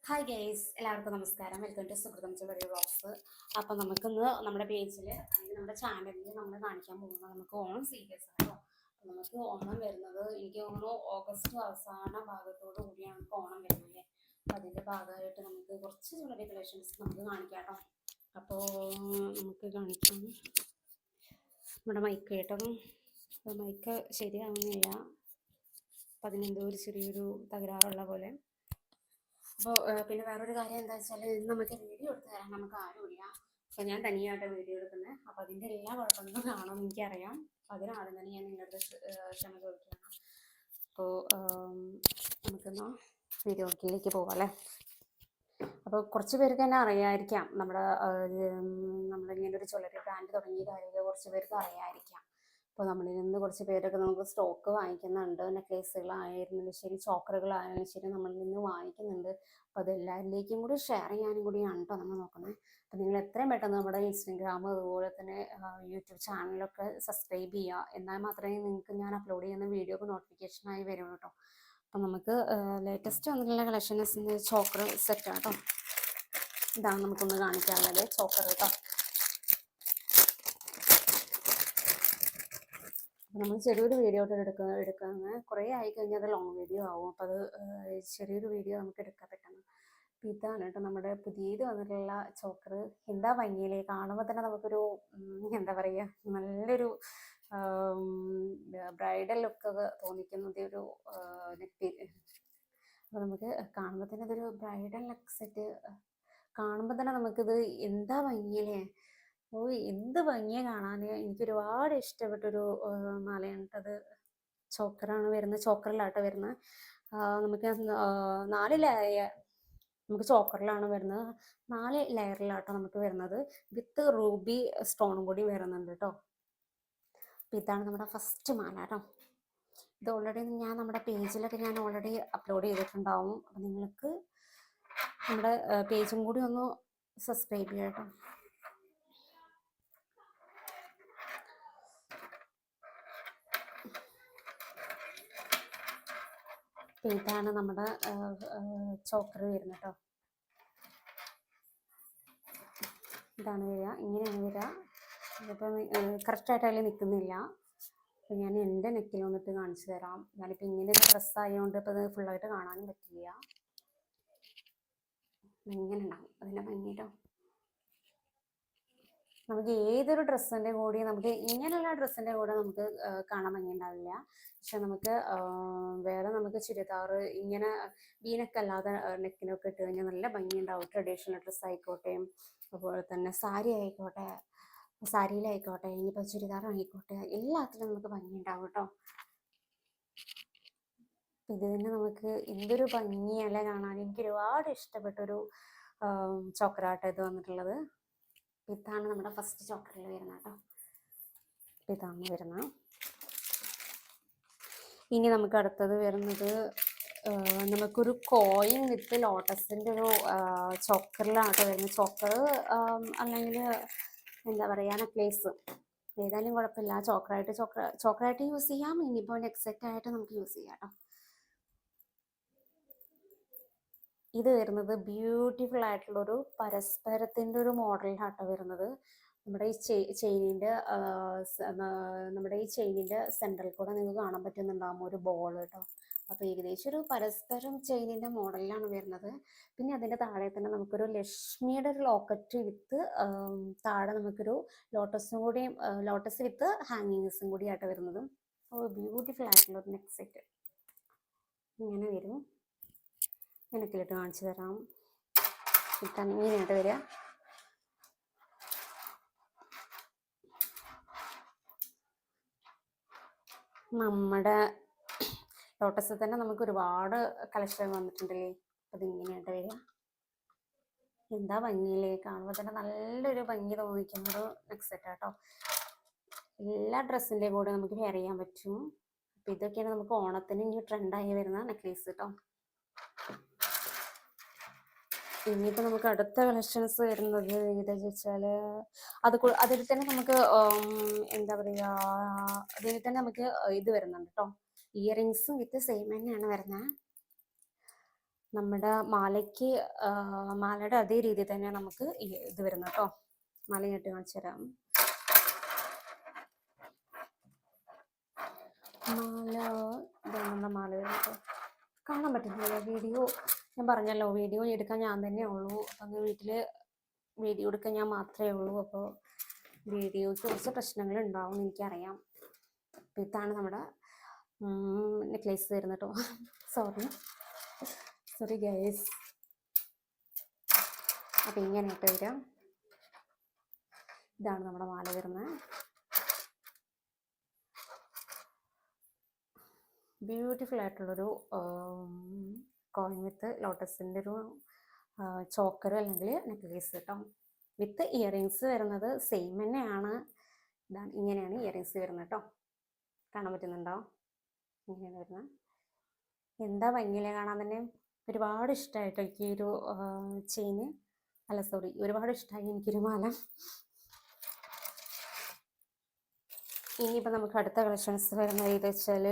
Hi guys, എല്ലാവർക്കും നമസ്കാരം. Welcome to സുഹൃതം ചെറിയ വ്ളോഗ്സ്. അപ്പം നമുക്കിന്ന് നമ്മുടെ പേജിൽ അല്ലെങ്കിൽ നമ്മുടെ ചാനലിൽ നമ്മൾ കാണിക്കാൻ പോകുന്നത് നമുക്ക് ഓണം സീരീസ് ആണോ. അപ്പം നമുക്ക് ഓണം വരുന്നത് എനിക്ക് തോന്നുന്നു ഓഗസ്റ്റ് അവസാന ഭാഗത്തോടു കൂടിയാണ് നമുക്ക് ഓണം വരുന്നത്. അപ്പം അതിൻ്റെ ഭാഗമായിട്ട് നമുക്ക് കുറച്ച് ജ്വല്ലറി കളക്ഷൻസ് നമുക്ക് കാണിക്കാം കേട്ടോ. അപ്പോൾ നമുക്ക് കാണിക്കാം. നമ്മുടെ മൈക്ക് കേട്ടോ, മൈക്ക് ശരിയാവുന്നില്ല. അപ്പം അതിനെന്തോ ഒരു ചെറിയൊരു തകരാറുള്ള പോലെ. അപ്പോൾ പിന്നെ വേറൊരു കാര്യം എന്താ വെച്ചാൽ നമുക്ക് വീഡിയോ എടുത്ത് തരാൻ നമുക്ക് ആരുമില്ല. അപ്പോൾ ഞാൻ തനിയായിട്ട് വീഡിയോ എടുക്കുന്നത്. അപ്പോൾ അതിൻ്റെ എല്ലാ കുഴപ്പങ്ങളും കാണുമെന്ന് എനിക്കറിയാം. അപ്പോൾ അതിനാദ്യം തന്നെ ഞാൻ നിങ്ങളുടെ ക്ഷമ ചോദിക്കുകയാണ്. അപ്പോൾ നമുക്കെന്നാ വീഡിയോയിലേക്ക് പോകാം അല്ലേ. അപ്പോൾ കുറച്ച് പേർക്ക് തന്നെ അറിയാമായിരിക്കാം നമ്മളിങ്ങനെ ഒരു ജ്വല്ലറി ബ്രാൻഡ് തുടങ്ങിയ കാര്യങ്ങൾ കുറച്ച് പേർക്ക് അറിയാമായിരിക്കാം. അപ്പോൾ നമ്മളിൽ നിന്ന് കുറച്ച് പേരൊക്കെ നമുക്ക് സ്റ്റോക്ക് വാങ്ങിക്കുന്നുണ്ട്. നെക്ലേസുകളായിരുന്നാലും ശരി, ചോക്കറുകളായാലും ശരി നമ്മളിൽ നിന്ന് വാങ്ങിക്കുന്നുണ്ട്. അപ്പോൾ അത് എല്ലാവരിലേക്കും കൂടി ഷെയർ ചെയ്യാനും കൂടിയാണ് കേട്ടോ നമ്മൾ നോക്കുന്നത്. അപ്പോൾ നിങ്ങൾ എത്രയും പെട്ടെന്ന് നമ്മുടെ ഇൻസ്റ്റഗ്രാം അതുപോലെ തന്നെ യൂട്യൂബ് ചാനലൊക്കെ സബ്സ്ക്രൈബ് ചെയ്യുക. എന്നാൽ മാത്രമേ നിങ്ങൾക്ക് ഞാൻ അപ്ലോഡ് ചെയ്യുന്ന വീഡിയോക്ക് നോട്ടിഫിക്കേഷനായി വരുള്ളൂ കേട്ടോ. അപ്പം നമുക്ക് ലേറ്റസ്റ്റ് വന്നിട്ടുള്ള കളക്ഷൻസ് ചോക്കർ സെറ്റ് കേട്ടോ. ഇതാണ് നമുക്കൊന്ന് കാണിക്കാനുള്ളത് ചോക്കർ കേട്ടോ. നമ്മൾ ചെറിയൊരു വീഡിയോ എടുക്കുന്ന കുറേ ആയി കഴിഞ്ഞാൽ അത് ലോങ് വീഡിയോ ആവും. അപ്പോൾ അത് ചെറിയൊരു വീഡിയോ നമുക്ക് എടുക്കാൻ പറ്റണം. അപ്പോൾ ഇതാണ് കേട്ടോ നമ്മുടെ പുതിയത് വന്നിട്ടുള്ള ചോക്കർ. എന്താ ഭംഗിയില്ലേ, കാണുമ്പോൾ തന്നെ നമുക്കൊരു എന്താ പറയുക, നല്ലൊരു ബ്രൈഡൽ ലുക്കൊക്കെ തോന്നിക്കുന്നത് ഒരു നെറ്റ്. അപ്പോൾ നമുക്ക് കാണുമ്പോൾ തന്നെ അതൊരു ബ്രൈഡൽ ലുക്ക് സെറ്റ് കാണുമ്പോൾ തന്നെ നമുക്കിത് എന്താ ഭംഗിയില്ലേ. ഓ, എന്ത് ഭംഗിയെ കാണാൻ. എനിക്ക് ഒരുപാട് ഇഷ്ടപ്പെട്ടൊരു മാലയാണ് അത്. ചോക്കറാണ് വരുന്നത്, ചോക്കറിലാട്ടോ വരുന്നത്. നമുക്ക് 4 ലെയർ നമുക്ക് ചോക്കറിലാണ് വരുന്നത്. 4 ലെയറിലാട്ടോ നമുക്ക് വരുന്നത്. വിത്ത് റൂബി സ്റ്റോണും കൂടി വരുന്നുണ്ട് കേട്ടോ. അപ്പം ഇതാണ് നമ്മുടെ ഫസ്റ്റ് മാല കേട്ടോ. ഇത് ഓൾറെഡി ഞാൻ നമ്മുടെ പേജിലൊക്കെ ഞാൻ ഓൾറെഡി അപ്ലോഡ് ചെയ്തിട്ടുണ്ടാവും. അപ്പം നിങ്ങൾക്ക് നമ്മുടെ പേജും കൂടി ഒന്ന് സബ്സ്ക്രൈബ് ചെയ്യാം കേട്ടോ. ഇതാണ് നമ്മുടെ ചോക്കർ വരുന്നത് കേട്ടോ. ഇതാണ് വരിക, ഇങ്ങനെയാണ് വരിക. ഇതിപ്പം കറക്റ്റായിട്ട് അതിൽ നിൽക്കുന്നില്ല. അപ്പം ഞാൻ എൻ്റെ നെക്കിൽ വന്നിട്ട് കാണിച്ചു തരാം. ഞാനിപ്പോൾ ഇങ്ങനെ ഒരു ഡ്രസ്സ് ആയതുകൊണ്ട് ഇപ്പോൾ അത് ഫുള്ളായിട്ട് കാണാനും പറ്റില്ല. ഇങ്ങനെ ഉണ്ടാവും അതിൻ്റെ ഭംഗിയിട്ടോ. നമുക്ക് ഏതൊരു ഡ്രസ്സിൻ്റെ കൂടെ നമുക്ക് ഇങ്ങനെയുള്ള ഡ്രസ്സിൻ്റെ കൂടെ നമുക്ക് കാണാൻ ഭംഗി ഉണ്ടാവില്ല. പക്ഷെ നമുക്ക് വേറെ നമുക്ക് ചുരിദാർ ഇങ്ങനെ വീനൊക്കെ അല്ലാതെ നെക്കിനൊക്കെ ഇട്ട് കഴിഞ്ഞാൽ നല്ല ഭംഗി ഉണ്ടാവും. ട്രഡീഷണൽ ഡ്രസ്സ് ആയിക്കോട്ടെ, അതുപോലെ തന്നെ സാരി ആയിക്കോട്ടെ, സാരിയിലായിക്കോട്ടെ, ഇനിയിപ്പോൾ ചുരിദാർ ആയിക്കോട്ടെ, എല്ലാത്തിലും നമുക്ക് ഭംഗി ഉണ്ടാവും കേട്ടോ. ഇത് തന്നെ നമുക്ക് എന്തൊരു ഭംഗിയല്ല കാണാൻ. എനിക്ക് ഒരുപാട് ഇഷ്ടപ്പെട്ടൊരു ചോക്കറാട്ടോ ഇത് വന്നിട്ടുള്ളത്. ഇതാണ് നമ്മുടെ ഫസ്റ്റ് ചോക്കറിൽ വരുന്നത് കേട്ടോ. ഇതാണ് വരുന്നത്. ഇനി നമുക്ക് അടുത്തത് വരുന്നത് നമുക്കൊരു കോയിൻ വിത്ത് ലോട്ടസിൻ്റെ ഒരു ചോക്കറിലാണ് വരുന്നത്. ചോക്കർ അല്ലെങ്കിൽ എന്താ പറയുക, നെക്ലേസ് ഏതായാലും കുഴപ്പമില്ല. ചോക്കറായിട്ട് യൂസ് ചെയ്യാം. ഇനിയിപ്പോൾ നെക്ക് സെറ്റായിട്ട് നമുക്ക് യൂസ് ചെയ്യാം കേട്ടോ. ഇത് വരുന്നത് ബ്യൂട്ടിഫുൾ ആയിട്ടുള്ളൊരു പരസ്പരത്തിൻ്റെ ഒരു മോഡലിലാട്ടോ വരുന്നത്. നമ്മുടെ ഈ ചെയിനിൻ്റെ സെൻറ്ററിൽ കൂടെ നിങ്ങൾക്ക് കാണാൻ പറ്റുന്നുണ്ടാകും ഒരു ബോൾ കേട്ടോ. അപ്പോൾ ഏകദേശം ഒരു പരസ്പരം ചെയിനിൻ്റെ മോഡലിലാണ് വരുന്നത്. പിന്നെ അതിൻ്റെ താഴെ തന്നെ നമുക്കൊരു ലക്ഷ്മിയുടെ ഒരു ലോക്കറ്റ് വിത്ത് താഴെ നമുക്കൊരു ലോട്ടസ് വിത്ത് ഹാങ്ങിങ്സും കൂടി ആയിട്ട് വരുന്നത്. ബ്യൂട്ടിഫുൾ ആയിട്ടുള്ള ഒരു നെക്ക് സെറ്റ് ഇങ്ങനെ വരും. നെക്കിലിട്ട് കാണിച്ചു തരാം. ഇട്ടാണ് ഇങ്ങനെയായിട്ട് വരിക. നമ്മുടെ ലോട്ടസിൽ തന്നെ നമുക്ക് ഒരുപാട് കളക്ഷൻ വന്നിട്ടുണ്ടല്ലേ. അപ്പം ഇതിങ്ങനെയായിട്ട് വരിക. എന്താ ഭംഗിയില്ലേ, കാണുമ്പോൾ തന്നെ നല്ലൊരു ഭംഗി തോന്നിക്കുന്നൊരു നെക്ക് സെറ്റ് കേട്ടോ. എല്ലാ ഡ്രസ്സിൻ്റെ കൂടെ നമുക്ക് വെയർ ചെയ്യാൻ പറ്റും. അപ്പം ഇതൊക്കെയാണ് നമുക്ക് ഓണത്തിന് ഇനി ട്രെൻഡായി വരുന്ന നെക്ലേസ് കേട്ടോ. ഇനിയിപ്പോൾ നമുക്ക് അടുത്ത കളക്ഷൻസ് വരുന്നത് ഏതാണെന്ന് വെച്ചാൽ അതിൽ തന്നെ നമുക്ക് എന്താ പറയുക, അതിൽ തന്നെ നമുക്ക് ഇത് വരുന്നുണ്ട് കേട്ടോ. ഇയറിങ്സും വിത്ത് സെയിം തന്നെയാണ് വരുന്നത്. നമ്മുടെ മാലയ്ക്ക് മാലയുടെ അതേ രീതിയിൽ തന്നെ നമുക്ക് ഇത് വരുന്നത് കേട്ടോ. മാല ഇട്ട് കാണിച്ചു തരാം. മാല നമ്മുടെ മാല വരുന്നത് കാണാൻ പറ്റുന്നില്ല. വീഡിയോ ഞാൻ പറഞ്ഞല്ലോ, വീഡിയോ എടുക്കാൻ ഞാൻ തന്നെ ഉള്ളൂ. അപ്പം വീട്ടിൽ വീഡിയോ എടുക്കാൻ ഞാൻ മാത്രമേ ഉള്ളൂ. അപ്പോൾ വീഡിയോയ്ക്ക് കുറച്ച് പ്രശ്നങ്ങൾ ഉണ്ടാവും എനിക്കറിയാം. അപ്പോൾ ഇതാണ് നമ്മുടെ നെക്ലേസ് വരുന്നത് കേട്ടോ. Sorry guys. അപ്പം ഇങ്ങനെ ഇട്ട് വരാം. ഇതാണ് നമ്മുടെ മാല വരുന്നത്. ബ്യൂട്ടിഫുൾ ആയിട്ടുള്ളൊരു കോയിൻ വിത്ത് ലോട്ടസിൻ്റെ ഒരു ചോക്കർ അല്ലെങ്കിൽ നെക്ലേസ് കേട്ടോ. വിത്ത് ഇയറിങ്സ് വരുന്നത് സെയിം തന്നെയാണ്. ഇതാണ്, ഇങ്ങനെയാണ് ഇയറിങ്സ് വരുന്നത് കേട്ടോ. കാണാൻ പറ്റുന്നുണ്ടോ? ഇങ്ങനെയാണ് വരുന്നത്. എന്താ ഭംഗിയിലെ കാണാൻ തന്നെ. ഒരുപാട് ഇഷ്ടമായിട്ടോ എനിക്ക് ഈ ഒരു ചെയിന്. അല്ല സോറി, ഒരുപാട് ഇഷ്ടമായി എനിക്കൊരു മാല. ഇനിയിപ്പോൾ നമുക്ക് അടുത്ത കളക്ഷൻസ് വരുന്നത് ഏത് വെച്ചാൽ,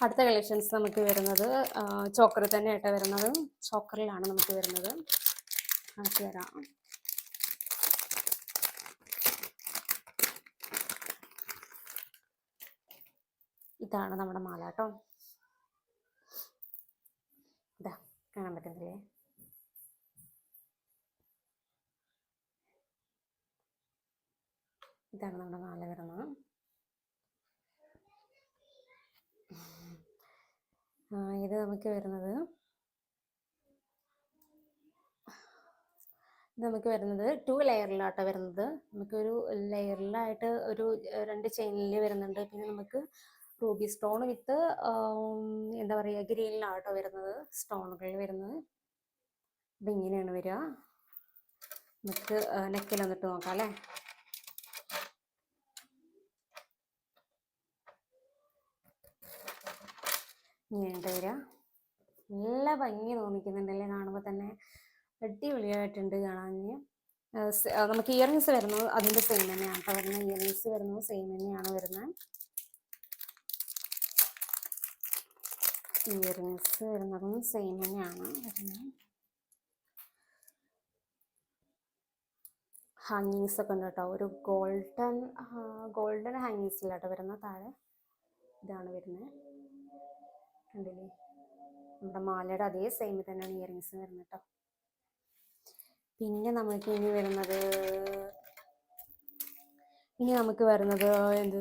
അടുത്ത കളക്ഷൻസ് നമുക്ക് വരുന്നത് ചോക്കർ തന്നെ ആയിട്ടാണ് വരുന്നത്. ചോക്കറിലാണ് നമുക്ക് വരുന്നത്. കാണിച്ചു തരാം. ഇതാണ് നമ്മുടെ മാല കേട്ടോ. ഇതാ കാണാൻ പറ്റുന്നില്ലേ? ഇതാണ് നമ്മുടെ മാല വരുന്നത്. ഇത് നമുക്ക് വരുന്നത് 2 ലെയറിലാട്ടോ വരുന്നത്. നമുക്കൊരു ലെയറിലായിട്ട് ഒരു 2 ചെയിനിൽ വരുന്നുണ്ട്. പിന്നെ നമുക്ക് റൂബി സ്റ്റോൺ വിത്ത് എന്താ പറയുക, ഗ്രീനിലാട്ടോ വരുന്നത് സ്റ്റോണുകൾ വരുന്നത്. അപ്പം ഇങ്ങനെയാണ് വരിക. നമുക്ക് നെക്കിൽ വന്നിട്ട് നോക്കാം അല്ലേ. ഇങ്ങനെയുണ്ട് വരിക. നല്ല ഭംഗി തോന്നിക്കുന്നുണ്ടല്ലേ കാണുമ്പോൾ തന്നെ. അടിപൊളിയായിട്ടുണ്ട് കാണാൻ. നമുക്ക് ഇയറിങ്സ് വരുന്നത് അതിൻ്റെ സെയിം തന്നെയാണ് കേട്ടോ വരുന്നത്. ഇയറിങ്സ് വരുന്നത് സെയിം തന്നെയാണ് വരുന്നത്. ഇയറിങ്സ് വരുന്നതും സെയിം തന്നെയാണ് വരുന്നത്. ഹാങ്ങിങ്സ് ഒക്കെ ഉണ്ട് കേട്ടോ. ഒരു ഗോൾഡൻ ഹാങ്ങിങ്സിലാട്ടോ വരുന്നത്. താഴെ ഇതാണ് വരുന്നത്. കണ്ടില്ലേ? നമ്മുടെ മാലയുടെ അതേ സെയിം തന്നെയാണ് ഇയറിങ്സ് വരുന്നത് കേട്ടോ. പിന്നെ നമുക്ക് ഇനി നമുക്ക് വരുന്നത് എന്ത്,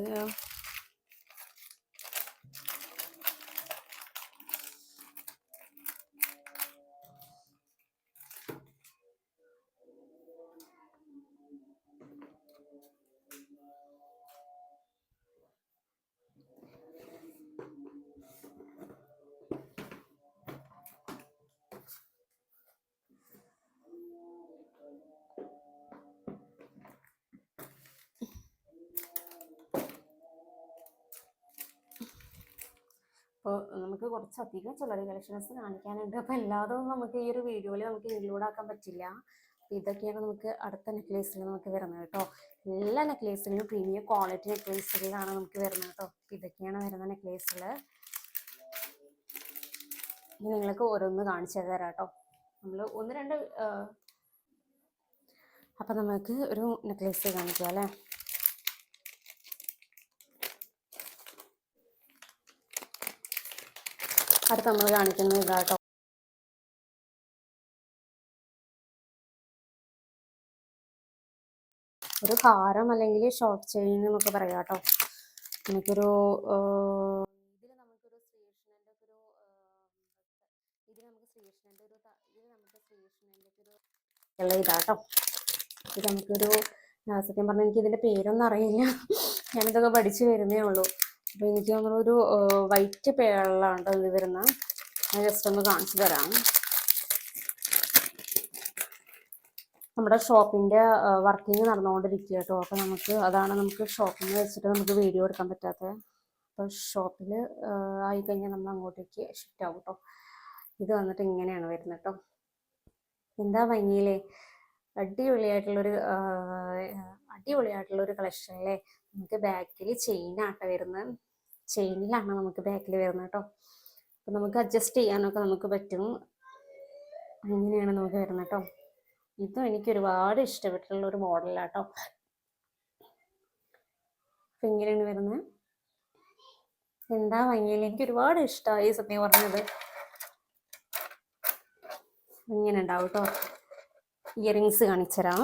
അപ്പോൾ നമുക്ക് കുറച്ചധികം ജ്വല്ലറി കളക്ഷൻസ് കാണിക്കാനുണ്ട്. അപ്പോൾ എല്ലാതും നമുക്ക് ഈ ഒരു വീഡിയോയിൽ നമുക്ക് ഇൻക്ലൂഡ് ആക്കാൻ പറ്റില്ല. ഇതൊക്കെയാണ് നമുക്ക് അടുത്ത നെക്ലേസിൽ നമുക്ക് വരുന്നത് കേട്ടോ. എല്ലാ നെക്ലേസിലും പ്രീമിയം ക്വാളിറ്റി നെക്ലേസുകളാണ് നമുക്ക് വരുന്നത് കേട്ടോ. ഇതൊക്കെയാണ് വരുന്ന നെക്ലേസുകൾ. ഇനി നിങ്ങൾക്ക് ഓരോന്ന് കാണിച്ചു തരാം കേട്ടോ. നമ്മൾ 1-2 അപ്പം നമുക്ക് ഒരു നെക്ലേസ് കാണിക്കാം അല്ലേ. അടുത്ത് നമ്മൾ കാണിക്കുന്നത് ഇതാട്ടോ. ഒരു ഹാരം അല്ലെങ്കിൽ ഷോർട്ട് ചെയിൻ എന്നൊക്കെ പറയാം കേട്ടോ. നമുക്കൊരു ഇതിൽ നമുക്കൊരു ശ്രീകൃഷ്ണൻ്റെ ഒരു ഉള്ള ഇതാട്ടോ. ഇത് നമുക്കൊരു സത്യം പറഞ്ഞാൽ എനിക്ക് ഇതിൻ്റെ പേരൊന്നും അറിയില്ല. ഞാനിതൊക്കെ പഠിച്ചു വരുന്നേ ഉള്ളൂ. അപ്പോൾ എനിക്ക് നമ്മളൊരു വൈറ്റ് പേളാണ് ഇത് വരുന്ന. ഞാൻ ജസ്റ്റ് ഒന്ന് കാണിച്ചു തരാം. നമ്മുടെ ഷോപ്പിൻ്റെ വർക്കിംഗ് നടന്നുകൊണ്ടിരിക്കുക കേട്ടോ. അപ്പോൾ നമുക്ക് ഷോപ്പിൽ വെച്ചിട്ട് നമുക്ക് വീഡിയോ എടുക്കാൻ പറ്റാത്തത്. അപ്പോൾ ഷോപ്പിൽ ആയിക്കഴിഞ്ഞാൽ നമ്മൾ അങ്ങോട്ടേക്ക് ഷിഫ്റ്റ് ആവും കേട്ടോ. ഇത് വന്നിട്ട് ഇങ്ങനെയാണ് വരുന്നത് കേട്ടോ. എന്താ ഭംഗിയില്ലേ? അടിപൊളിയായിട്ടുള്ളൊരു കളക്ഷൻ അല്ലേ. നമുക്ക് ബാക്കിൽ ചെയിനാട്ടോ വരുന്നത്. ചെയിനിലാണ് നമുക്ക് ബാക്കിൽ വരുന്നത് കേട്ടോ. അപ്പം നമുക്ക് അഡ്ജസ്റ്റ് ചെയ്യാനൊക്കെ നമുക്ക് പറ്റും. അങ്ങനെയാണ് നമുക്ക് വരുന്നത് കേട്ടോ. ഇതും എനിക്ക് ഒരുപാട് ഇഷ്ടപ്പെട്ടിട്ടുള്ള ഒരു മോഡലാട്ടോ. അപ്പം ഇങ്ങനെയാണ് വരുന്നത്. എന്താ ഭംഗിയില്ല, എനിക്ക് ഒരുപാട് ഇഷ്ടമായി സത്യം പറഞ്ഞത്. ഇങ്ങനെ ഉണ്ടാവും കേട്ടോ. ഇയറിങ്സ് കാണിച്ചുതരാം.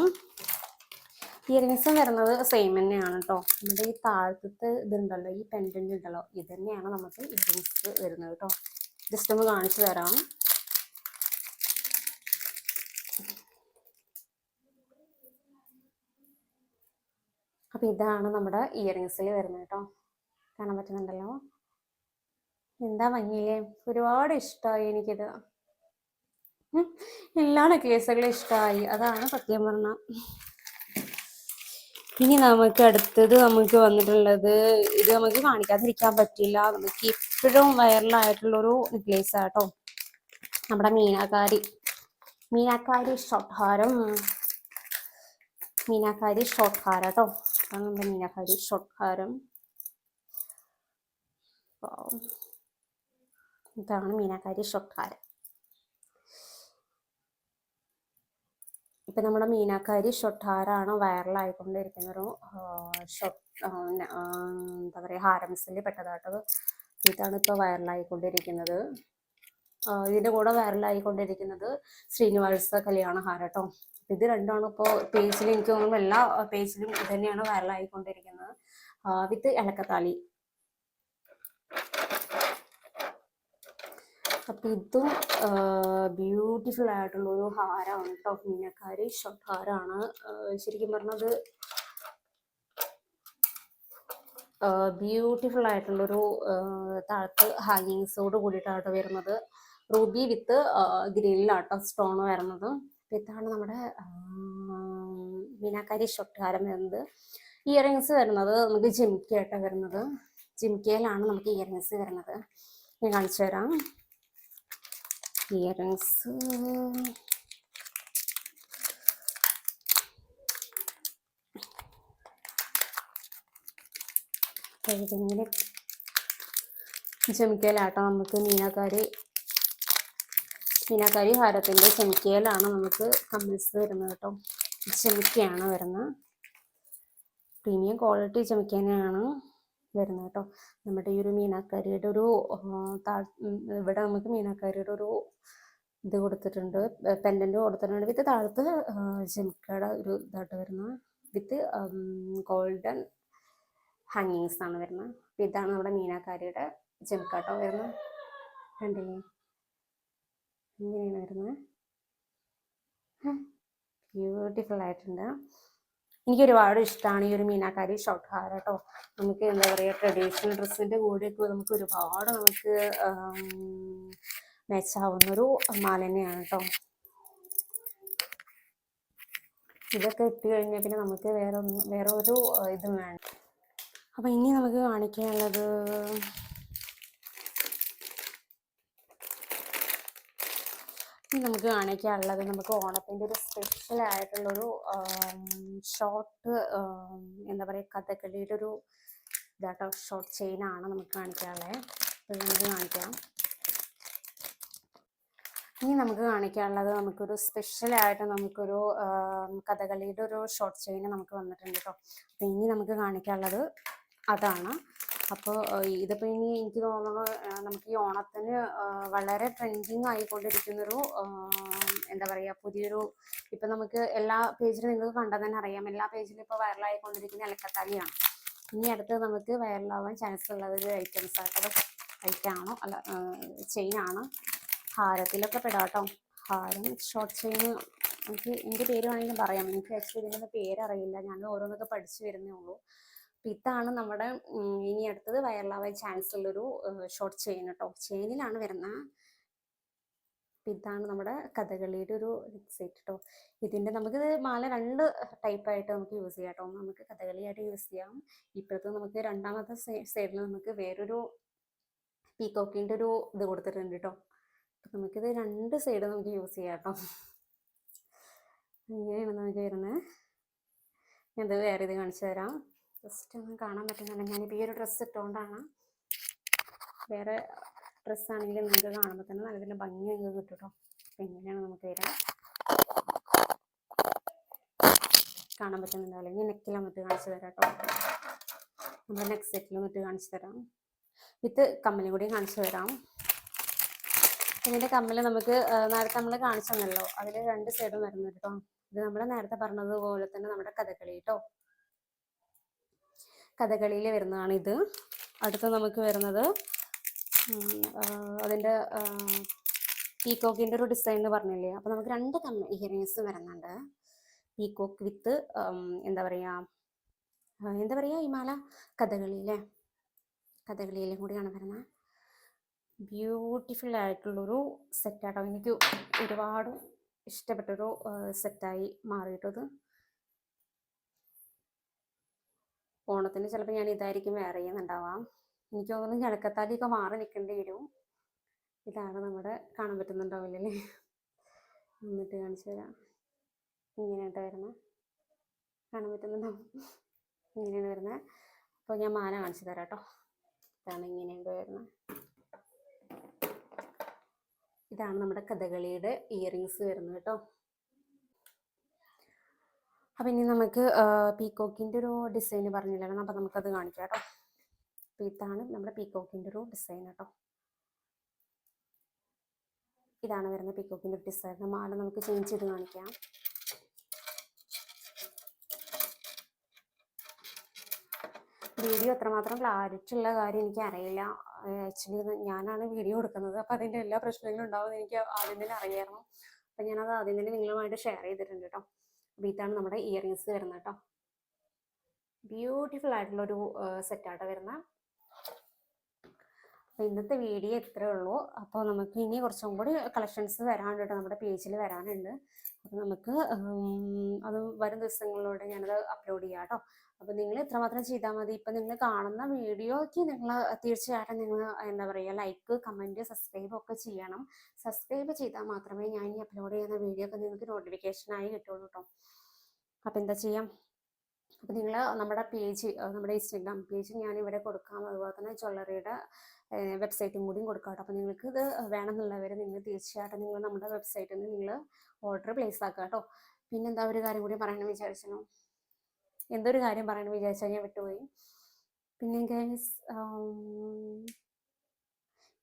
ഇയറിങ്സ് വരുന്നത് സെയിം തന്നെയാണ് കേട്ടോ. നമ്മുടെ ഈ താഴത്തെ ഇതുണ്ടല്ലോ, ഈ പെൻഡന്റ് ഉണ്ടല്ലോ, ഇത് തന്നെയാണ് നമുക്ക് ഇയറിങ്സ് വരുന്നത് കേട്ടോ. ജസ്റ്റ് ഒന്ന് കാണിച്ചു തരാം. അപ്പം ഇതാണ് നമ്മുടെ ഇയറിങ്സിൽ വരുന്നത് കേട്ടോ. കാണാൻ പറ്റുന്നുണ്ടല്ലോ. എന്താ ഭംഗിയില്ലേ, ഒരുപാട് ഇഷ്ടമായി എനിക്കിത്. എല്ലാ നെക്ലേസുകളും ഇഷ്ടമായി, അതാണ് സത്യം പറഞ്ഞ. ഇനി നമുക്ക് അടുത്തത് നമുക്ക് വന്നിട്ടുള്ളത്, ഇത് നമുക്ക് കാണിക്കാതിരിക്കാൻ പറ്റില്ല, നമുക്ക് ഇപ്പോഴും വൈറലായിട്ടുള്ളൊരു നെക്ലേസ് ആട്ടോ. നമ്മുടെ മീനാക്കാരി ഷോർട്ട് ഹാരം. മീനാക്കാരി ഷോർട്ട് ഹാരം കേട്ടോ. അതാണ് നമ്മുടെ മീനാക്കാരി ഷോർട്ട് ഹാരം. ഇതാണ് മീനാക്കാരി ഷോർട്ട് ഹാരം. ഇപ്പം നമ്മുടെ മീനാക്കാരി ഷൊട്ടാറാണ് വൈറലായിക്കൊണ്ടിരിക്കുന്ന ഒരു എന്താ പറയുക, ഹാരംസിൽ പെട്ടതാട്ടത്. ഇതാണ് ഇപ്പോൾ വൈറലായിക്കൊണ്ടിരിക്കുന്നത്. ഇതിൻ്റെ കൂടെ വൈറലായിക്കൊണ്ടിരിക്കുന്നത് ശ്രീനിവാസ കല്യാണ ഹാരം കേട്ടോ. ഇത് രണ്ടാണ് ഇപ്പോൾ പേജിൽ, എനിക്ക് തോന്നുന്നു എല്ലാ പേജിലും ഇത് തന്നെയാണ് വൈറലായിക്കൊണ്ടിരിക്കുന്നത്. വിത്ത് ഇലക്കത്താലി. അപ്പം ഇതും ബ്യൂട്ടിഫുൾ ആയിട്ടുള്ളൊരു ഹാരമാണ് കേട്ടോ. മീനക്കാരി ഷോർട്ട് ഹാരമാണ്. ശരിക്കും പറഞ്ഞത് ബ്യൂട്ടിഫുൾ ആയിട്ടുള്ളൊരു താഴത്ത് ഹാങ്ങിങ്സോട് കൂടിയിട്ടാണ് വരുന്നത്. റൂബി വിത്ത് ഗ്രില്ലാട്ടോ സ്റ്റോൺ വരുന്നത്. ഇതാണ് നമ്മുടെ മീനാക്കാരി ഷോർട്ട് ഹാരം വരുന്നത്. ഇയറിങ്സ് വരുന്നത് നമുക്ക് ജിംക്കയായിട്ടാണ് വരുന്നത്. ജിംക്കയിലാണ് നമുക്ക് ഇയറിങ്സ് വരുന്നത്. ഞാൻ കാണിച്ചു തരാം. ഇയറിങ്സ് ഇതിങ്ങനെ ചെമിക്കയിലാട്ടോ നമുക്ക് മീനാക്കാരി ഹാരത്തിൻ്റെ ചെമിക്കയിലാണ് നമുക്ക് കമ്പിൾസ് വരുന്നത് കേട്ടോ. ചെമിക്കയാണ് വരുന്നത്. പ്രീമിയം ക്വാളിറ്റി ചെമിക്ക തന്നെയാണ് വരുന്നത് കേട്ടോ. നമ്മുടെ ഈ ഒരു മീനാക്കാരിയുടെ ഒരു ഇവിടെ നമുക്ക് മീനാക്കാരിയുടെ ഒരു ഇത് കൊടുത്തിട്ടുണ്ട്, പെൻഡന്റ് കൊടുത്തിട്ടുണ്ട്. വിത്ത് താഴത്ത് ചെമിക്കയുടെ ഒരു ഇതായിട്ട് വരുന്നത്, വിത്ത് ഗോൾഡൻ ഹാങ്ങിങ്സ് ആണ് വരുന്നത്. ഇതാണ് നമ്മുടെ മീനാക്കാരിയുടെ ചെമിക്കാട്ടോ വരുന്നത്. കണ്ടില്ലേ, ഇങ്ങനെയാണ് വരുന്നത്. ബ്യൂട്ടിഫുൾ ആയിട്ടുണ്ട്. എനിക്ക് ഒരുപാട് ഇഷ്ടമാണ് ഈ ഒരു മീനാക്കാരി ഷോർട്ട് ഹാരം കേട്ടോ. നമുക്ക് എന്താ പറയുക, ട്രഡീഷണൽ ഡ്രസ്സിൻ്റെ കൂടെയൊക്കെ നമുക്ക് ഒരുപാട് നമുക്ക് മാച്ചാവുന്നൊരു മാല തന്നെയാണ് കേട്ടോ. ഇതൊക്കെ ഇട്ട് കഴിഞ്ഞാൽ പിന്നെ നമുക്ക് വേറെ ഒരു ഇതും വേണം. അപ്പം ഇനി നമുക്ക് കാണിക്കാനുള്ളത് നമുക്ക് ഓണത്തിൻ്റെ ഒരു സ്പെഷ്യൽ ആയിട്ടുള്ളൊരു ഷോർട്ട് എന്താ പറയുക, കഥകളിയുടെ ഒരു ഇതാട്ടോ, ഷോർട്ട് ചെയിനാണ് നമുക്ക് കാണിക്കാനുള്ളത്. ഇത് നമുക്ക് കാണിക്കാം. ഇനി നമുക്ക് കാണിക്കാനുള്ളത് നമുക്കൊരു സ്പെഷ്യലായിട്ട് നമുക്കൊരു കഥകളിയുടെ ഒരു ഷോർട്ട് ചെയിൻ നമുക്ക് വന്നിട്ടുണ്ട് കേട്ടോ. അപ്പം ഇനി നമുക്ക് കാണിക്കാനുള്ളത് അതാണ്. അപ്പോൾ ഇതിപ്പോൾ ഇനി എനിക്ക് തോന്നുന്നു നമുക്ക് ഈ ഓണത്തിന് വളരെ ട്രെൻഡിങ് ആയിക്കൊണ്ടിരിക്കുന്നൊരു എന്താ പറയുക, പുതിയൊരു, ഇപ്പം നമുക്ക് എല്ലാ പേജിലും നിങ്ങൾക്ക് കണ്ടാൽ തന്നെ അറിയാം, എല്ലാ പേജിലും ഇപ്പോൾ വൈറലായിക്കൊണ്ടിരിക്കുന്ന ഇലക്കത്താലിയാണ്. ഇനി അടുത്ത് നമുക്ക് വൈറലാവാൻ ചാൻസ് ഉള്ള ഒരു ഐറ്റമാണോ അല്ല ചെയിനാണ്. ഹാരത്തിലൊക്കെ പെടാട്ടോ. ഹാരം ഷോർട്ട് ചെയിൻ എനിക്ക് പേര് വേണമെങ്കിലും പറയാം. എനിക്ക് ആക്ച്വലി ഇതിൻ്റെ പേരറിയില്ല, ഞാൻ ഓരോന്നൊക്കെ പഠിച്ചു വരുന്നേ ഉള്ളൂ. അപ്പം ഇതാണ് നമ്മുടെ ഇനി അടുത്തത് വൈറലാവാൻ ചാൻസ് ഉള്ളൊരു ഷോർട്ട് ചെയിൻ കേട്ടോ. ചെയിനിലാണ് വരുന്നത്. ഇതാണ് നമ്മുടെ കഥകളിയുടെ ഒരു സെറ്റ് കേട്ടോ. ഇതിൻ്റെ നമുക്കിത് മാല രണ്ട് ടൈപ്പായിട്ട് നമുക്ക് യൂസ് ചെയ്യാം കേട്ടോ. നമുക്ക് കഥകളിയായിട്ട് യൂസ് ചെയ്യാം. ഇപ്പോഴത്തെ നമുക്ക് രണ്ടാമത്തെ സൈഡിൽ നമുക്ക് വേറൊരു പീക്കോക്കിൻ്റെ ഒരു ഇത് കൊടുത്തിട്ടുണ്ട് കേട്ടോ. നമുക്കിത് രണ്ട് സൈഡ് നമുക്ക് യൂസ് ചെയ്യാം കേട്ടോ. ഇങ്ങനെയാണ് നമുക്ക് വരുന്നത്. ഞാനത് വേറെ ഇത് കാണിച്ചു തരാം. ജസ്റ്റ് ഒന്ന് കാണാൻ പറ്റുന്നുണ്ട്. ഞാനിപ്പോൾ ഈ ഒരു ഡ്രസ്സ് ഇട്ടുകൊണ്ടാണ് വേറെ ഡ്രസ്സാണെങ്കിൽ നിങ്ങൾക്ക് കാണുമ്പോൾ തന്നെ നല്ല ഭംഗി നിങ്ങൾക്ക് കിട്ടും കേട്ടോ. അപ്പം എങ്ങനെയാണ് നമുക്ക് വരാം, കാണാൻ പറ്റുന്നുണ്ടാവില്ല. ഇനി നെക്കിൽ വന്നിട്ട് കാണിച്ചു തരാം കേട്ടോ. നമ്മുടെ നെക്സ്റ്റ് സെറ്റിൽ വന്നിട്ട് കാണിച്ചു തരാം. വിത്ത് കമ്മലും കൂടി കാണിച്ചു തരാം. ഇതിൻ്റെ കമ്മൽ നമുക്ക് നേരത്തെ നമ്മൾ കാണിച്ചു തന്നല്ലോ, അതിൽ 2 സൈഡും വരുന്നത് കേട്ടോ. ഇത് നമ്മൾ നേരത്തെ പറഞ്ഞതുപോലെ തന്നെ നമ്മുടെ കഥകളി കേട്ടോ, കഥകളിയിൽ വരുന്നതാണ് ഇത്. അടുത്ത് നമുക്ക് വരുന്നത് അതിൻ്റെ പീക്കോക്കിൻ്റെ ഒരു ഡിസൈൻ എന്ന് പറഞ്ഞില്ലേ. അപ്പോൾ നമുക്ക് 2 ഇയറിങ്സ് വരുന്നുണ്ട്. പീക്കോക്ക് വിത്ത് എന്താ പറയുക ഈ മാല കഥകളിയിലെ കഥകളിയിലും കൂടിയാണ് വരുന്നത്. ബ്യൂട്ടിഫുൾ ആയിട്ടുള്ളൊരു സെറ്റാട്ടോ. എനിക്ക് ഒരുപാട് ഇഷ്ടപ്പെട്ടൊരു സെറ്റായി മാറിയിട്ടത്. ഓണത്തിന് ചിലപ്പോൾ ഞാൻ ഇതായിരിക്കും വെയർ ചെയ്യുന്നുണ്ടാവാം. എനിക്ക് തോന്നുന്നു ഞലക്കത്താലിയൊക്കെ മാറി നിൽക്കേണ്ടി വരും. ഇതാണ് നമ്മുടെ കാണാൻ പറ്റുന്നുണ്ടാവില്ലല്ലേ, എന്നിട്ട് കാണിച്ചു തരാം. ഇങ്ങനെയായിട്ട് വരുന്നത് കാണാൻ പറ്റുന്നുണ്ടാവും, ഇങ്ങനെയാണ് വരുന്നത്. അപ്പോൾ ഞാൻ മാല കാണിച്ചു തരാം കേട്ടോ. ഇതാണ് ഇങ്ങനെയുണ്ട് വരുന്നത്. ഇതാണ് നമ്മുടെ കഥകളിയുടെ ഇയറിങ്സ് വരുന്നത് കേട്ടോ. അപ്പം ഇനി നമുക്ക് പീക്കോക്കിൻ്റെ ഒരു ഡിസൈൻ പറഞ്ഞില്ലായിരുന്നു, അപ്പം നമുക്കത് കാണിക്കാം കേട്ടോ. അപ്പോൾ ഇതാണ് നമ്മുടെ പീക്കോക്കിൻ്റെ ഒരു ഡിസൈൻ കേട്ടോ. ഇതാണ് വരുന്നത് പീക്കോക്കിൻ്റെ ഡിസൈൻ. മാല നമുക്ക് ചേഞ്ച് ചെയ്ത് കാണിക്കാം. വീഡിയോ എത്രമാത്രം ക്ലാരിറ്റി ഉള്ള കാര്യം എനിക്ക് അറിയില്ല. ആക്ച്വലി ഞാനാണ് വീഡിയോ എടുക്കുന്നത്, അപ്പോൾ അതിൻ്റെ എല്ലാ പ്രശ്നങ്ങളും ഉണ്ടാവുമെന്ന് എനിക്ക് ആദ്യം തന്നെ അറിയായിരുന്നു. അപ്പം ഞാനത് ആദ്യം തന്നെ നിങ്ങളുമായിട്ട് ഷെയർ ചെയ്തിട്ടുണ്ട് കേട്ടോ. അപ്പോൾ ഇതാണ് നമ്മുടെ ഇയറിങ്സ് വരുന്നത് കേട്ടോ. ബ്യൂട്ടിഫുൾ ആയിട്ടുള്ളൊരു സെറ്റാട്ടോ വരുന്നത്. അപ്പോൾ ഇന്നത്തെ വീഡിയോ ഇത്രയേ ഉള്ളൂ. അപ്പോൾ നമുക്ക് ഇനി കുറച്ചും കൂടി കളക്ഷൻസ് വരാനുണ്ട് കേട്ടോ, നമ്മുടെ പേജിൽ വരാനുണ്ട്. അപ്പോൾ നമുക്ക് അത് വരും ദിവസങ്ങളിലൂടെ ഞാനത് അപ്ലോഡ് ചെയ്യാം കേട്ടോ. അപ്പോൾ നിങ്ങൾ ഇത്രമാത്രം ചെയ്താൽ മതി. ഇപ്പം നിങ്ങൾ കാണുന്ന വീഡിയോയ്ക്ക് നിങ്ങൾ തീർച്ചയായിട്ടും നിങ്ങൾ എന്താ പറയുക, ലൈക്ക്, കമൻറ്റ്, സബ്സ്ക്രൈബ് ഒക്കെ ചെയ്യണം. സബ്സ്ക്രൈബ് ചെയ്താൽ മാത്രമേ ഞാൻ ഈ അപ്ലോഡ് ചെയ്യുന്ന വീഡിയോ ഒക്കെ നിങ്ങൾക്ക് നോട്ടിഫിക്കേഷനായി കിട്ടുള്ളൂ കേട്ടോ. അപ്പോൾ എന്താ ചെയ്യാം, അപ്പോൾ നിങ്ങൾ നമ്മുടെ പേജ്, നമ്മുടെ ഇൻസ്റ്റാഗ്രാം പേജ് ഞാനിവിടെ കൊടുക്കാം. അതുപോലെ തന്നെ ജ്വല്ലറിയുടെ വെബ്സൈറ്റും കൂടിയും കൊടുക്കാം കേട്ടോ. അപ്പോൾ നിങ്ങൾക്ക് ഇത് വേണമെന്നുള്ളവർ നിങ്ങൾ തീർച്ചയായിട്ടും നിങ്ങൾ നമ്മുടെ വെബ്സൈറ്റിൽ നിന്ന് നിങ്ങൾ ഓർഡർ പ്ലേസ് ആക്കുക കേട്ടോ. പിന്നെന്താ ഒരു കാര്യം കൂടി പറയണമെന്ന് വിചാരിച്ചു, എന്തൊരു കാര്യം പറയണമെന്ന് വിചാരിച്ചാൽ ഞാൻ വിട്ടുപോയി. പിന്നെ ഗൈസ്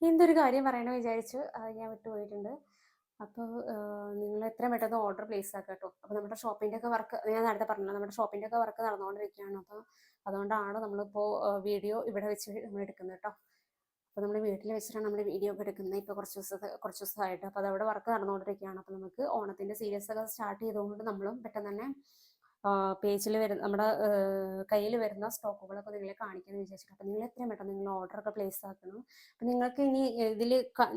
എന്തൊരു കാര്യം പറയണമെന്ന് വിചാരിച്ചു ഞാൻ വിട്ടുപോയിട്ടുണ്ട്. അപ്പോൾ നിങ്ങൾ എത്രയും പെട്ടെന്ന് ഓർഡർ പ്ലേസ് ആക്കുക കേട്ടോ. അപ്പോൾ നമ്മുടെ ഷോപ്പിൻ്റെ ഒക്കെ വർക്ക് ഞാൻ നേരത്തെ പറഞ്ഞല്ലോ, നമ്മുടെ ഷോപ്പിൻ്റെ ഒക്കെ വർക്ക് നടന്നുകൊണ്ടിരിക്കുകയാണ്. അപ്പോൾ അതുകൊണ്ടാണ് നമ്മളിപ്പോൾ വീഡിയോ ഇവിടെ വെച്ച് നമ്മൾ എടുക്കുന്നത് കേട്ടോ. അപ്പോൾ നമ്മൾ വീട്ടിൽ വെച്ചിട്ടാണ് നമ്മൾ വീഡിയോ ഒക്കെ എടുക്കുന്നത് ഇപ്പോൾ കുറച്ച് ദിവസമായിട്ട്. അപ്പോൾ അതവിടെ വർക്ക് നടന്നുകൊണ്ടിരിക്കുകയാണ്. അപ്പോൾ നമുക്ക് ഓണത്തിൻ്റെ സീരീസ് ഒക്കെ സ്റ്റാർട്ട് ചെയ്തുകൊണ്ട് നമ്മളും പെട്ടെന്ന് തന്നെ പേജിൽ വരുന്ന നമ്മുടെ കയ്യിൽ വരുന്ന സ്റ്റോക്കുകളൊക്കെ നിങ്ങളെ കാണിക്കാമെന്ന് വിചാരിച്ചിട്ട്. അപ്പോൾ നിങ്ങൾ എത്രയും പെട്ടെന്ന് നിങ്ങൾ ഓർഡറൊക്കെ പ്ലേസ് ആക്കണം. അപ്പം നിങ്ങൾക്ക് ഇനി ഇതിൽ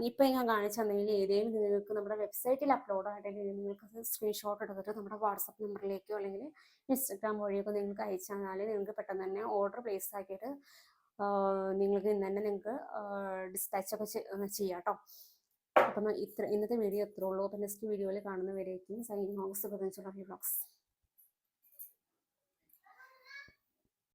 ഇപ്പം ഞാൻ കാണിച്ചു തന്നെങ്കിൽ ഏതെങ്കിലും നിങ്ങൾക്ക് നമ്മുടെ വെബ്സൈറ്റിൽ അപ്ലോഡ് ആയിട്ടെങ്കിൽ നിങ്ങൾക്ക് സ്ക്രീൻഷോട്ട് എടുത്തിട്ട് നമ്മുടെ വാട്സപ്പ് നമ്പറിലേക്കോ അല്ലെങ്കിൽ ഇൻസ്റ്റഗ്രാം വഴിയൊക്കെ നിങ്ങൾക്ക് അയച്ചു തന്നാൽ നിങ്ങൾക്ക് പെട്ടെന്ന് തന്നെ ഓർഡർ പ്ലേസ് ആക്കിയിട്ട് നിങ്ങൾക്ക് ഇന്ന് തന്നെ നിങ്ങൾക്ക് ഡിസ്പാച്ചൊക്കെ ചെയ്യാം കേട്ടോ. അപ്പം ഇന്നത്തെ വീഡിയോ എത്ര ഉള്ളൂ. അപ്പം നെക്സ്റ്റ് വീഡിയോയിൽ കാണുന്നവരേക്കും സൈനിങ് ഓഫ് സുഖം വ്ളോഗ്സ്.